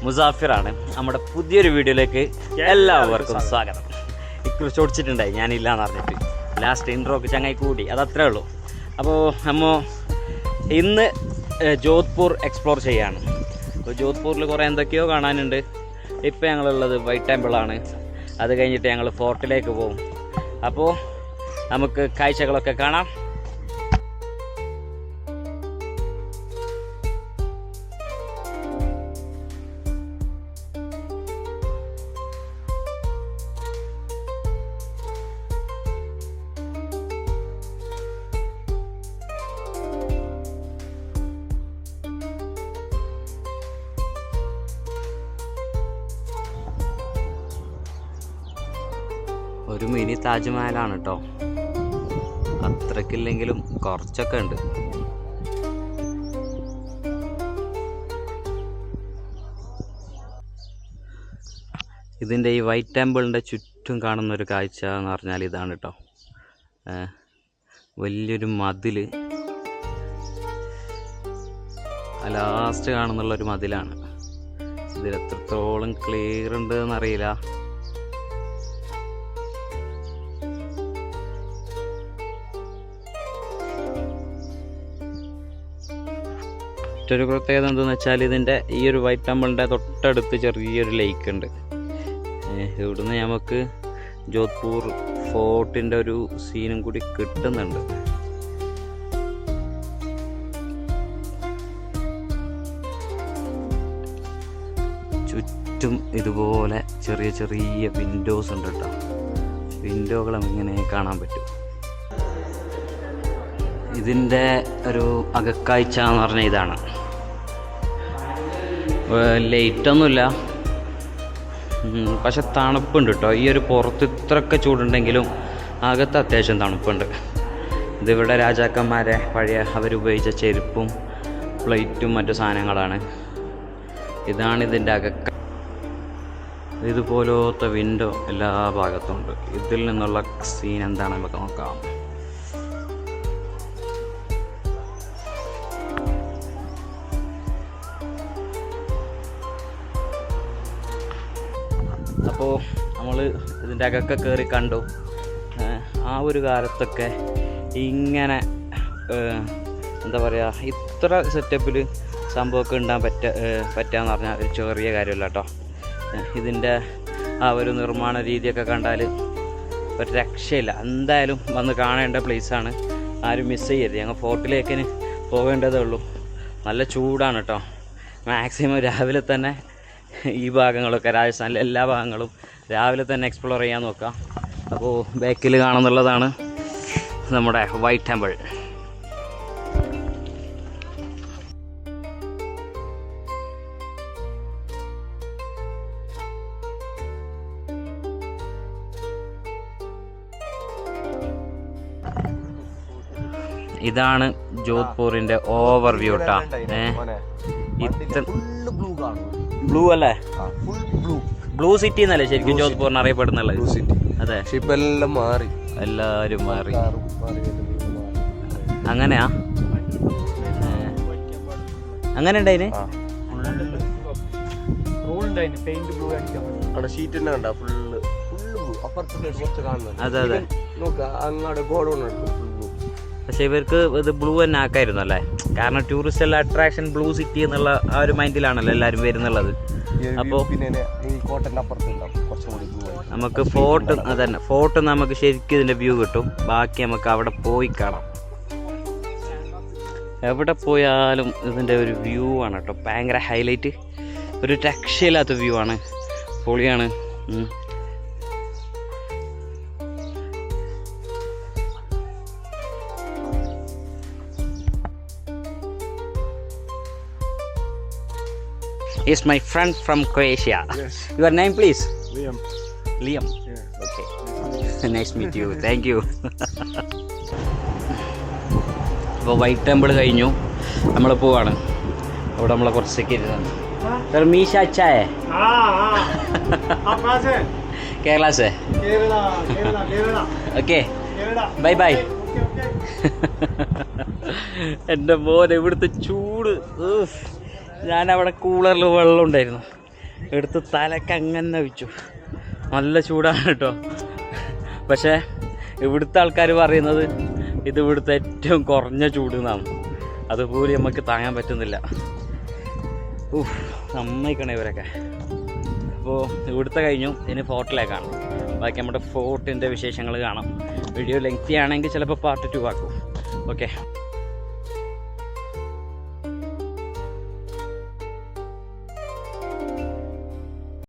മുസാഫിറാണ്. നമ്മുടെ പുതിയൊരു വീഡിയോയിലേക്ക് എല്ലാവർക്കും സ്വാഗതം. ഇക്കുറിച്ച് ഓടിച്ചിട്ടുണ്ടായി ഞാനില്ലാന്ന് പറഞ്ഞിട്ട് ലാസ്റ്റ് ഇൻട്രോക്ക് ചങ്ങായി കൂടി, അതത്രേ ഉള്ളൂ. അപ്പോൾ നമ്മൾ ഇന്ന് ജോധ്പൂർ എക്സ്പ്ലോർ ചെയ്യാണ്. അപ്പോൾ ജോധ്പൂരിൽ കുറേ എന്തൊക്കെയോ കാണാനുണ്ട്. ഇപ്പോൾ ഞങ്ങളുള്ളത് വൈറ്റ് ടെമ്പിളാണ്. അത് കഴിഞ്ഞിട്ട് ഞങ്ങൾ ഫോർട്ടിലേക്ക് പോകും. അപ്പോൾ നമുക്ക് കാഴ്ചകളൊക്കെ കാണാം. ഒരു മിനി താജ്മഹലാണ് കേട്ടോ. അത്രക്കില്ലെങ്കിലും കുറച്ചൊക്കെ ഉണ്ട്. ഇതിൻ്റെ ഈ വൈറ്റ് ടെമ്പിളിൻ്റെ ചുറ്റും കാണുന്നൊരു കാഴ്ച എന്ന് പറഞ്ഞാൽ ഇതാണ് കേട്ടോ. വലിയൊരു മതിൽ, ലാസ്റ്റ് കാണുന്നുള്ളൊരു മതിലാണ്. ഇതിൽ എത്രത്തോളം ക്ലിയർ ഉണ്ട് എന്നറിയില്ല. മറ്റൊരു പ്രത്യേകത എന്തെന്ന് വെച്ചാൽ ഇതിൻ്റെ ഈ ഒരു വൈറ്റ് ടെമ്പിളിൻ്റെ തൊട്ടടുത്ത് ചെറിയൊരു ലേക്ക് ഉണ്ട്. ഇവിടുന്ന് നമുക്ക് ജോധ്പൂർ ഫോർട്ടിൻ്റെ ഒരു സീനും കൂടി കിട്ടുന്നുണ്ട്. ചുറ്റും ഇതുപോലെ ചെറിയ ചെറിയ വിൻഡോസ് ഉണ്ട് കേട്ടോ. വിൻഡോകൾ ഇങ്ങനെ കാണാൻ പറ്റും. ഇതിൻ്റെ ഒരു അകക്കാഴ്ച എന്ന് പറഞ്ഞാൽ ഇതാണ്. ലൈറ്റൊന്നുമില്ല, പക്ഷെ തണുപ്പുണ്ട് കേട്ടോ. ഈ ഒരു പുറത്ത് ഇത്രയൊക്കെ ചൂടുണ്ടെങ്കിലും അകത്ത് അത്യാവശ്യം തണുപ്പുണ്ട്. ഇതിവിടെ രാജാക്കന്മാരെ പഴയ അവരുപയോഗിച്ച ചെരുപ്പും പ്ലേറ്റും മറ്റു സാധനങ്ങളാണ്. ഇതാണ് ഇതിൻ്റെ അകക്ക. ഇതുപോലത്തെ വിൻഡോ എല്ലാ ഭാഗത്തും ഉണ്ട്. ഇതിൽ നിന്നുള്ള സീൻ എന്താണെന്ന് നമുക്ക് നോക്കാം. അപ്പോൾ നമ്മൾ ഇതിൻ്റെ അകക്കെ കയറി കണ്ടു. ആ ഒരു കാലത്തൊക്കെ ഇങ്ങനെ എന്താ പറയുക, ഇത്ര സെറ്റപ്പിൽ സംഭവമൊക്കെ ഉണ്ടാകാൻ പറ്റുകയെന്ന് പറഞ്ഞാൽ ഒരു ചെറിയ കാര്യമല്ല കേട്ടോ. ഇതിൻ്റെ ആ ഒരു നിർമ്മാണ രീതിയൊക്കെ കണ്ടാൽ ഒരു രക്ഷയില്ല. എന്തായാലും വന്ന് കാണേണ്ട പ്ലേസാണ്. ആരും മിസ് ചെയ്യരുത്. ഞങ്ങൾ ഫോർട്ടിലേക്ക് പോകേണ്ടതേ ഉള്ളൂ. നല്ല ചൂടാണ് കേട്ടോ. മാക്സിമം രാവിലെ തന്നെ ഈ ഭാഗങ്ങളൊക്കെ, രാജസ്ഥാനിലെ എല്ലാ ഭാഗങ്ങളും രാവിലെ തന്നെ എക്സ്പ്ലോർ ചെയ്യാൻ നോക്കാം. അപ്പോൾ ബാക്കിൽ കാണുന്നുള്ളതാണ് നമ്മുടെ വൈറ്റ് ടെമ്പിൾ. ഇതാണ് ജോധ്പൂരിൻ്റെ ഓവർവ്യൂ കേട്ടോ. ബ്ലൂ അല്ലേ? ബ്ലൂ സിറ്റി എന്നല്ലേ ശരിക്കും ജോധ്പൂറിന് അറിയപ്പെടുന്നുള്ളത്? അതെ. എല്ലാം മാറി, എല്ലാവരും മാറി. അങ്ങനെയാ? അങ്ങനെ ഉണ്ടായിന്? അതെ അതെ. പക്ഷെ ഇവർക്ക് ഇത് ബ്ലൂ തന്നെ ആക്കായിരുന്നു അല്ലേ? കാരണം ടൂറിസ്റ്റ് എല്ലാം അട്രാക്ഷൻ ബ്ലൂ സിറ്റി എന്നുള്ള ആ ഒരു മൈൻഡിലാണല്ലോ എല്ലാവരും വരുന്നുള്ളത്. അപ്പോൾ നമുക്ക് ഫോർട്ട്, അതന്നെ ഫോർട്ട് നമുക്ക് ശരിക്കും ഇതിൻ്റെ വ്യൂ കിട്ടും. ബാക്കി നമുക്ക് അവിടെ പോയി കാണാം. എവിടെ പോയാലും ഇതിൻ്റെ ഒരു വ്യൂ ആണ് കേട്ടോ ഭയങ്കര ഹൈലൈറ്റ്. ഒരു രക്ഷയില്ലാത്ത വ്യൂ ആണ്, പൊളിയാണ്. He's my friend from Croatia. Yes. Your name please? Liam. Liam. Yeah. Okay. Nice to meet you. Thank you. അപ്പോൾ വൈറ്റ് ടെമ്പിൾ കഴിഞ്ഞു, നമ്മൾ പോവാണ്. അവിടെ നമ്മളെ കുറച്ച് സെക്യൂരിറ്റി ആണ്. सर मीशा अच्छा है? आप कहाँ से? केरला से. केरला. Okay. Bye bye. എൻ്റെ മോൻ ഇവിടുത്തെ ചൂട്, ഞാനവിടെ കൂളറിൽ വെള്ളം ഉണ്ടായിരുന്നു. എടുത്ത് തലക്ക് അങ്ങനെ വെച്ചു. നല്ല ചൂടാണ് കേട്ടോ. പക്ഷേ ഇവിടുത്തെ ആൾക്കാർ പറയുന്നത് ഇത് ഇവിടുത്തെ ഏറ്റവും കുറഞ്ഞ ചൂട് എന്നാണ്. അതുപോലെ നമുക്ക് താങ്ങാൻ പറ്റുന്നില്ല. സമ്മതിക്കണേ ഇവരൊക്കെ. അപ്പോൾ ഇവിടുത്തെ കഴിഞ്ഞു, ഇനി ഫോർട്ടിലേക്കാണ്. ബാക്കി നമ്മുടെ ഫോർട്ടിൻ്റെ വിശേഷങ്ങൾ കാണാം. വീഡിയോ ലെങ്തി ആണെങ്കിൽ ചിലപ്പോൾ പാർട്ട് 2 ആക്കും. ഓക്കെ.